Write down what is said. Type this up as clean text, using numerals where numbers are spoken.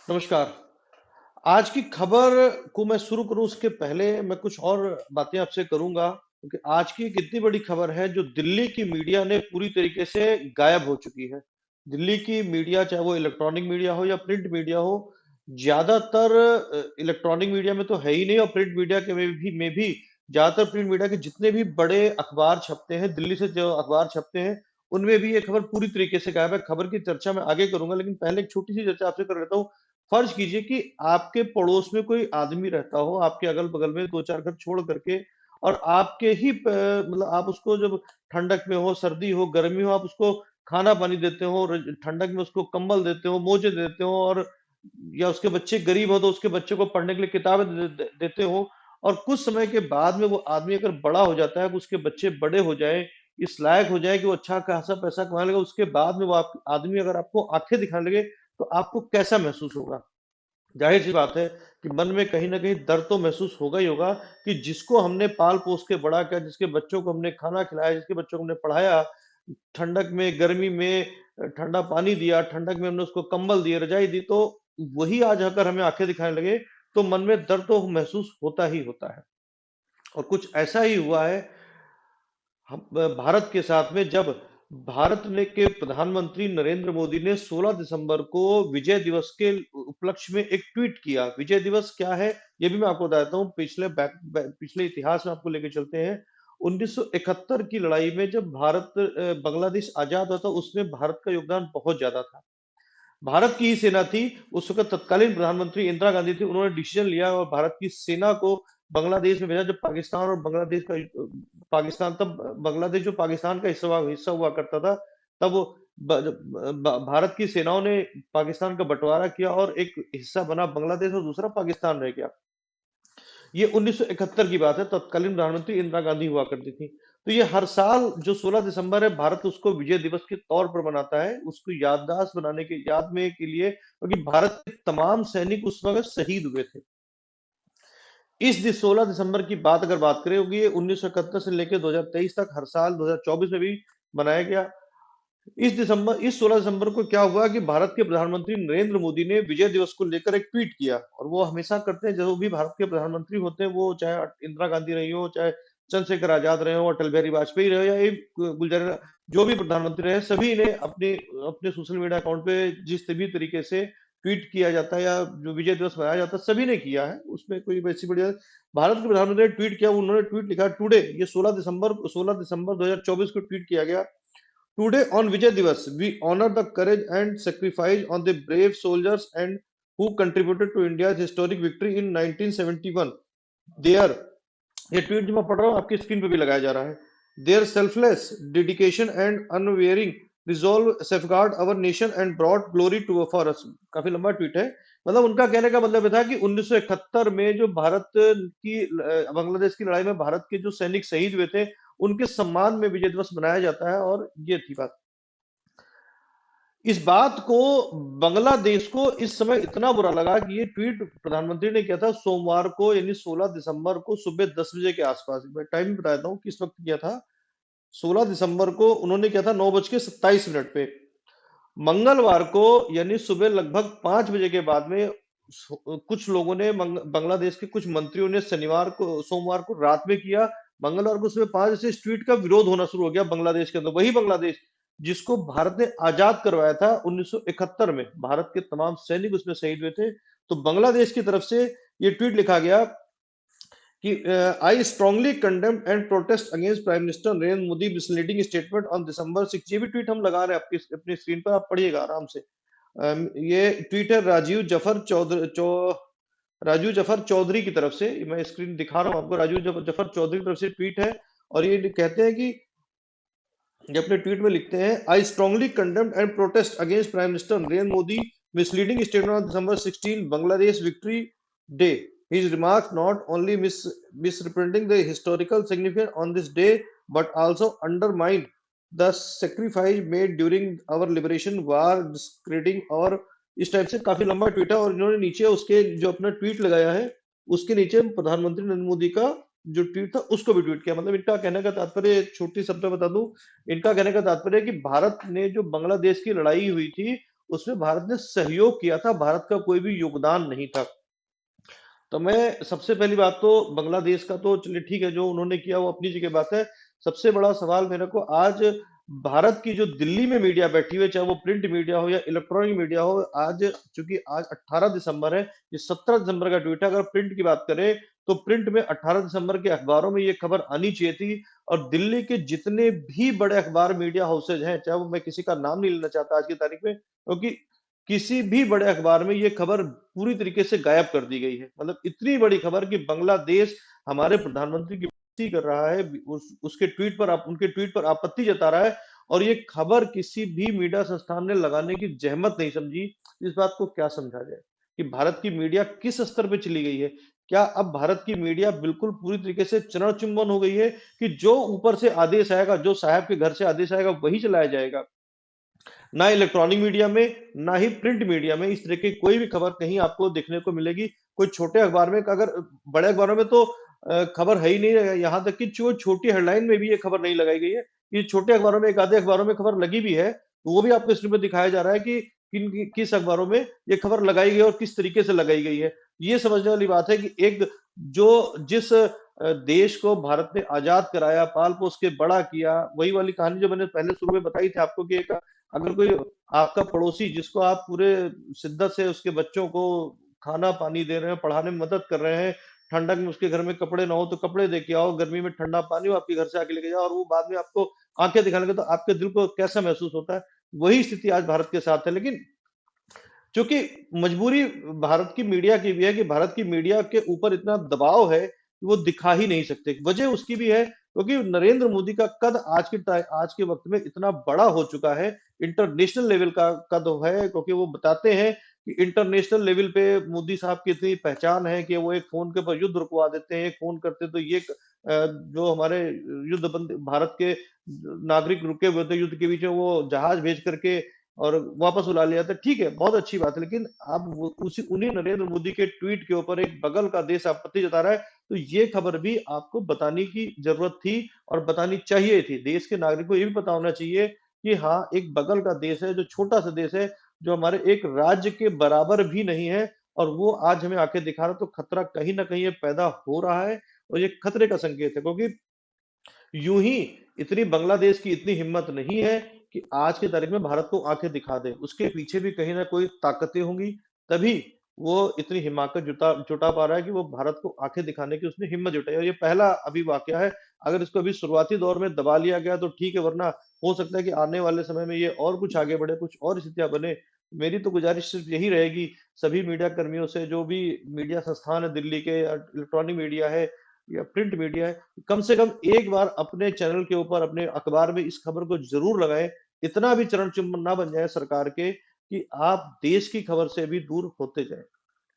नमस्कार। आज की खबर को मैं शुरू करूँ उसके पहले मैं कुछ और बातें आपसे करूँगा, क्योंकि आज की एक इतनी बड़ी खबर है जो दिल्ली की मीडिया ने पूरी तरीके से गायब हो चुकी है। दिल्ली की मीडिया चाहे वो इलेक्ट्रॉनिक मीडिया हो या प्रिंट मीडिया हो, ज़्यादातर इलेक्ट्रॉनिक मीडिया में तो है ही नहीं और प्रिंट मीडिया के में भी ज़्यादातर प्रिंट मीडिया के जितने भी बड़े अखबार छपते हैं, दिल्ली से जो अखबार छपते हैं, उनमें भी ये खबर पूरी तरीके से गायब है। खबर की चर्चा मैं आगे करूँगा, लेकिन पहले एक छोटी-सी चर्चा आपसे कर लेता हूँ। फर्ज कीजिए कि आपके पड़ोस में कोई आदमी रहता हो, आपके अगल-बगल में 2-4 घर छोड़ करके और आपके ही मतलब आप उसको जब ठंडक में हो, सर्दी हो, गर्मी हो, आप उसको खाना-पानी देते हो, ठंडक में उसको कंबल देते हो, मोजे देते हो और या उसके बच्चे गरीब हो तो उसके बच्चे को पढ़ने के लिए किताबें देते हो और कुछ समय के बाद में वो आदमी अगर बड़ा हो जाता है, उसके बच्चे बड़े हो जाएँ, इस लायक हो जाएँ कि वो अच्छा खासा पैसा कमाने लगे, उसके बाद में वो आप आदमी अगर आपको आँखें दिखाने लगे, तो आपको कैसा महसूस होगा? ज़ाहिर-सी बात है कि मन में कहीं न कहीं दर्द तो महसूस होगा ही होगा कि जिसको हमने पाल-पोस के बड़ा किया, जिसके बच्चों को हमने खाना खिलाया, जिसके बच्चों को हमने पढ़ाया, ठंडक में, गर्मी में ठंडा पानी दिया, ठंडक में हमने उसको कंबल दिए, रज़ाई दी, तो वही आज अगर हमें आँखें दिखाने लगे, तो मन में दर्द तो महसूस होता ही होता है। और कुछ ऐसा ही हुआ है हम भारत के साथ में जब भारत ने के प्रधानमंत्री नरेंद्र मोदी ने 16 दिसंबर को विजय दिवस के उपलक्ष्य में एक ट्वीट किया। विजय दिवस क्या है? ये भी मैं आपको बताता हूँ। पिछले इतिहास में आपको लेके चलते हैं। 1971 की लड़ाई में जब भारत बांग्लादेश आज़ाद हुआ था, उसमें भारत का योगदान बहुत ज़्यादा था। भारत की ही सेना थी, उस वक़्त तत्कालीन प्रधानमंत्री इंदिरा गांधी थी, उन्होंने डिसीजन लिया और भारत की सेना को बांग्लादेश में भेजा। जब पाकिस्तान और बांग्लादेश का पाकिस्तान तब बांग्लादेश जो पाकिस्तान का हिस्सा हुआ करता था, तब वो भारत की सेनाओं ने पाकिस्तान का बंटवारा किया और एक हिस्सा बना बांग्लादेश और दूसरा पाकिस्तान रह गया। ये 1971 की बात है, तत्कालीन प्रधानमंत्री इंदिरा गांधी हुआ करती थी। तो ये हर साल जो 16 दिसंबर है, भारत उसको विजय दिवस के तौर पर मनाता है, उसको याददाश्त बनाने के याद में के लिए, क्योंकि भारत के तमाम सैनिक उस वक़्त शहीद हुए थे। 16 दिसंबर की बात अगर बात करें, क्योंकि ये 1971 से लेके 2023 तक हर साल 2024 में भी मनाया गया। इस 16 दिसंबर को क्या हुआ कि भारत के प्रधानमंत्री नरेंद्र मोदी ने विजय दिवस को लेकर एक ट्वीट किया और वो हमेशा करते हैं जो भी भारत के प्रधानमंत्री होते हैं, वो चाहे इंदिरा गांधी रही हो, चाहे चंद्रशेखर आजाद रहे हो, अटल बिहारी वाजपेयी रहे हो या एक गुलजार, जो भी प्रधानमंत्री रहे, सभी ने अपने अपने सोशल मीडिया अकाउंट पे जिस भी तरीके से ट्वीट किया जाता है या जो विजय दिवस मनाया जाता है, सभी ने किया है, उसमें कोई वैसी बढ़िया। भारत के प्रधानमंत्री ने ट्वीट किया, उन्होंने ट्वीट लिखा टुडे, ये 16 दिसंबर 2024 को ट्वीट किया गया। Today on Vijay Divas, we honor the courage and sacrifice on the brave soldiers and who contributed to India's historic victory in 1971. Their ये ट्वीट जो मैं पढ़ रहा हूँ आपकी स्क्रीन पे भी लगाया जा रहा है। Their selfless dedication and unwavering resolve safeguard our nation and brought glory to for us. काफी लंबा ट्वीट है। मतलब उनका कहने का मतलब ये था कि 1971 में जो भारत की बांग्लादेश की लड़ाई में भारत के जो सैनिक शहीद हुए थे, उनके सम्मान में विजय दिवस मनाया जाता है और ये थी बात। इस बात को बांग्लादेश को इस समय इतना बुरा लगा कि ये ट्वीट प्रधानमंत्री ने किया था सोमवार को, यानी 16 दिसंबर को सुबह 10 बजे के आसपास। मैं टाइम बताता हूँ किस वक्त किया था। 16 दिसंबर को उन्होंने किया था 9:27 पे। मंगलवार को यानी सुबह लगभग 5 बजे के बाद में कुछ लोगों ने बांग्लादेश के कुछ मंत्रियों ने सोमवार को रात में किया। मंगलवार को सुबह 5 बजे से इस ट्वीट का विरोध होना शुरू हो गया बांग्लादेश के अंदर। वही बांग्लादेश जिसको भारत ने आजाद करवाया था 1971 में, भारत के तमाम सैनिक उसमें शहीद हुए थे। तो बांग्लादेश की तरफ से ये ट्वीट लिखा गया कि I strongly condemn and protest against prime minister Narendra Modi misleading statement on December 6। ये भी ट्वीट हम लगा रहे हैं आपकी अपनी स्क्रीन पर, आप पढ़िएगा आराम से। ये ट्वीट है राजीव जफर चौधरी की तरफ से। मैं स्क्रीन दिखा रहा हूँ आपको, जफर चौधरी की तरफ से ट्वीट है और ये कहते हैं कि ये अपने ट्वीट में लिखते हैं, I strongly condemned and protest against prime minister Narendra Modi misleading statement on December 16 Bangladesh victory day. His remarks not only misrepresenting the historical significance on this day, but also undermine the sacrifice made during our liberation war, discrediting और इस type से काफी लंबा tweet है। और इन्होंने नीचे उसके जो अपना ट्वीट लगाया है, उसके नीचे प्रधानमंत्री नरेंद्र मोदी का जो ट्वीट था उसको भी ट्वीट किया। मतलब इनका कहने का तात्पर्य, एक छोटी शब्द में बता दूं, इनका कहने का तात्पर्य है कि भारत ने जो बांग्लादेश की लड़ाई हुई थी उसमें भारत ने सहयोग किया था, भारत का कोई भी योगदान नहीं था। तो मैं सबसे पहली बात तो बांग्लादेश का तो चलिए ठीक है, जो उन्होंने किया वो अपनी जगह बात है। सबसे बड़ा सवाल मेरे को आज भारत की जो दिल्ली में मीडिया बैठी हुई है, चाहे वो प्रिंट मीडिया हो या इलेक्ट्रॉनिक मीडिया हो, आज चूँकि आज 18 दिसंबर है, ये 17 दिसंबर का ट्वीट है। अगर प्रिंट की बात करें, तो प्रिंट में 18 दिसंबर के अखबारों में ये खबर आनी चाहिए थी और दिल्ली के जितने भी बड़े अखबार मीडिया हाउसेज़ हैं, चाहे वो मैं किसी का नाम नहीं लेना चाहता आज की तारीख में, क्योंकि किसी भी बड़े अखबार में ये खबर पूरी तरीके से गायब कर दी गई है। मतलब इतनी बड़ी खबर कि बांग्लादेश हमारे प्रधानमंत्री की बेइज्जती कर रहा है, उसके ट्वीट पर आप उनके ट्वीट पर आपत्ति जता रहा है और ये खबर किसी भी मीडिया संस्थान ने लगाने की जहमत नहीं समझी। इस बात को क्या समझा जाए कि भारत की मीडिया किस स्तर पे चली गई है? क्या अब भारत की मीडिया बिल्कुल पूरी तरीके से चरण-चुंबन हो गई है कि जो ऊपर से आदेश आएगा, जो साहब के घर से आदेश आएगा, वही चलाया जाएगा? ना इलेक्ट्रॉनिक मीडिया में, ना ही प्रिंट मीडिया में इस तरह की कोई भी खबर कहीं आपको देखने को मिलेगी। कोई छोटे अखबार में अगर बड़े अखबारों में तो खबर है ही नहीं है, यहाँ तक कि जो छोटी हेडलाइन में भी ये खबर नहीं लगाई गई है। ये छोटे अखबारों में, एक आधे अखबारों में खबर लगी भी है, तो वो भी आपको स्क्रीन पे दिखाया जा रहा है कि किस अखबारों में ये खबर लगाई गई है और किस तरीके से लगाई गई है। ये समझने वाली बात है कि एक जिस देश को भारत ने आज़ाद कराया, पाल-पोस के बड़ा किया, वही वाली कहानी जो मैंने पहले शुरू में बताई थी आपको कि एक अगर कोई आपका पड़ोसी जिसको आप पूरे शिद्दत से उसके बच्चों को खाना-पानी दे रहे हैं, पढ़ाने में मदद कर रहे हैं, ठंडक में उसके घर में कपड़े ना हो तो कपड़े दे के आओ, गर्मी में ठंडा पानी हो आपके घर से आके लेके जाओ और वो बाद में आपको आँखें दिखाने लगे तो आपके दिल को कैसा महसूस होता है? वही स्थिति आज भारत के साथ है। लेकिन चूँकि मजबूरी भारत की मीडिया की भी है कि भारत की मीडिया के ऊपर इतना दबाव है, कि वो दिखा ही नहीं सकते। वजह उसकी भी है क्योंकि नरेंद्र मोदी का कद आज के वक़्त में इतना बड़ा हो चुका है, इंटरनेशनल लेवल का कद है क्योंकि वो बताते हैं कि इंटरनेशनल लेवल पे मोदी साहब की इतनी पहचान है कि वो एक फ़ोन के ऊपर युद्ध रुकवा देते हैं, एक फ़ोन करते तो जो हमारे युद्ध बंद भारत के नागरिक रुके हुए थे युद्ध के बीच में वो जहाज़ भेज करके और वापस बुला लिया था, ठीक है, बहुत अच्छी बात है, लेकिन अब वो उसी उन्हीं नरेंद्र मोदी के ट्वीट के ऊपर एक बगल का देश आपत्ति जता रहा है, तो ये खबर भी आपको बताने की ज़रूरत थी और बतानी चाहिए थी। देश के नागरिक को ये भी पता होना चाहिए कि हाँ, एक बगल का देश है, जो छोटा-सा देश है, जो हमारे एक राज्य के बराबर भी नहीं है और वो आज हमें आके दिखा रहा है, तो खतरा कहीं न कहीं ये पैदा हो रहा है और ये खतरे का संकेत है क्योंकि यूं ही इतनी बांग्लादेश की इतनी हिम्मत नहीं है कि आज की तारीख में भारत को आंखें दिखा दे। उसके पीछे भी कहीं ना कोई ताकतें होंगी, तभी वो इतनी हिमाकत जुटा जुटा पा रहा है कि वो भारत को आंखें दिखाने की उसने हिम्मत जुटाई और ये पहला अभी वाकया है। अगर इसको अभी शुरुआती दौर में दबा लिया गया तो ठीक है, वरना हो सकता है कि आने वाले समय में ये और कुछ आगे बढ़े, कुछ और स्थितियां बने। मेरी तो गुजारिश सिर्फ यही रहेगी सभी मीडिया कर्मियों से, जो भी मीडिया संस्थान है दिल्ली के या इलेक्ट्रॉनिक मीडिया है या प्रिंट मीडिया है, कम से कम एक बार अपने चैनल के ऊपर, अपने अखबार में इस खबर को ज़रूर लगाएँ। इतना भी चरण-चुंबन ना बन जाए सरकार के कि आप देश की खबर से भी दूर होते जाएँ।